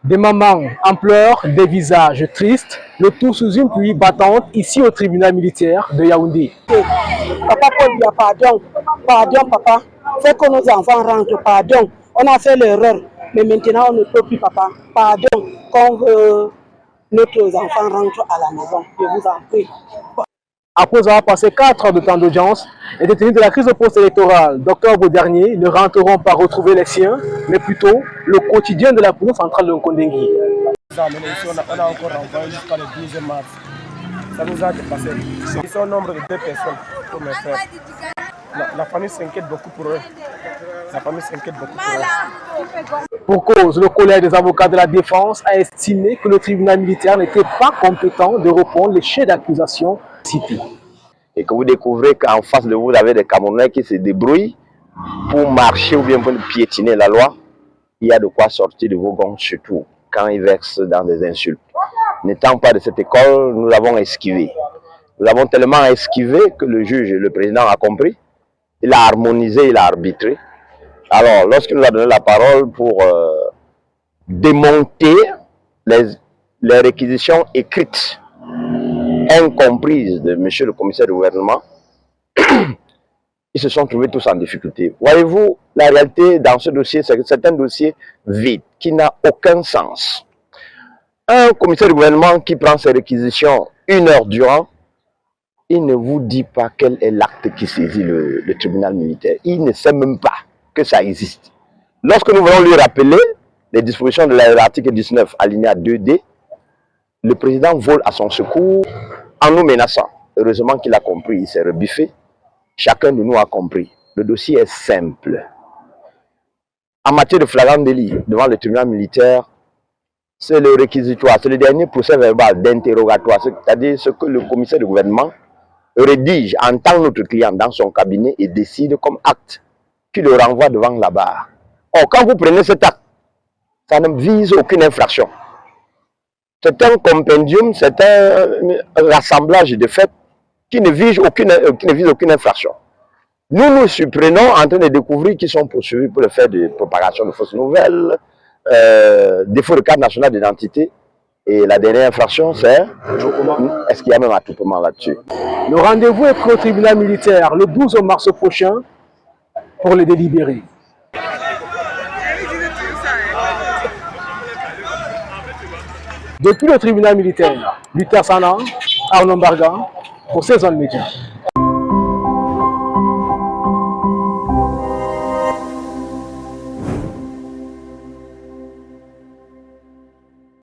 Des mamans en pleurs, des visages tristes, le tout sous une pluie battante ici au tribunal militaire de Yaoundé. Papa Paul lui a pardon, pardon papa, fais que nos enfants rentrent, pardon. On a fait l'erreur, mais maintenant on ne peut plus papa, pardon, quand nos enfants rentrent à la maison, je vous en prie. Après avoir passé 4 heures de temps d'audience, les détenus de la crise post-électorale d'octobre dernier ne rentreront pas retrouver les siens, mais plutôt le quotidien de la police centrale de Nkondengui. On a encore renvoyé jusqu'à le 12 mars. Ça nous a dépassé. Ils sont au nombre de 2 personnes pour mes frères. La famille s'inquiète beaucoup pour eux. La famille s'inquiète beaucoup pour eux. Pour cause, le collège des avocats de la défense a estimé que le tribunal militaire n'était pas compétent de répondre les chefs d'accusation cités. Et que vous découvrez qu'en face de vous, vous avez des Camerounais qui se débrouillent pour marcher ou bien pour piétiner la loi, il y a de quoi sortir de vos gonds, surtout quand ils versent dans des insultes. N'étant pas de cette école, nous avons esquivé. Nous avons tellement esquivé que le juge, le président a compris. Il a harmonisé, il a arbitré. Alors, lorsqu'il nous a donné la parole pour démonter les réquisitions écrites, incomprises de monsieur le commissaire du gouvernement, ils se sont trouvés tous en difficulté. Voyez-vous, la réalité dans ce dossier, c'est que c'est un dossier vide, qui n'a aucun sens. Un commissaire du gouvernement qui prend ses réquisitions 1 heure durant, il ne vous dit pas quel est l'acte qui saisit le tribunal militaire. Il ne sait même pas que ça existe. Lorsque nous voulons lui rappeler les dispositions de l'article 19, alinéa 2D, le président vole à son secours en nous menaçant. Heureusement qu'il a compris, il s'est rebuffé. Chacun de nous a compris. Le dossier est simple. En matière de flagrant délit devant le tribunal militaire, c'est le réquisitoire, c'est le dernier procès verbal d'interrogatoire, c'est-à-dire ce que le commissaire du gouvernement rédige en tant que notre client dans son cabinet et décide comme acte qui le renvoie devant la barre. Or, quand vous prenez cet acte, ça ne vise aucune infraction. C'est un compendium, c'est un rassemblage de faits qui ne vise aucune infraction. Nous nous surprenons en train de découvrir qu'ils sont poursuivis pour le fait de propagation de fausses nouvelles, défaut de carte nationale d'identité. Et la dernière infraction, c'est est-ce qu'il y a même attroupement là-dessus? Le rendez-vous est pris au tribunal militaire le 12 mars prochain pour les délibérer. Depuis le tribunal militaire, Luther Sana, Arnaud Mbarga, pour Saison Média.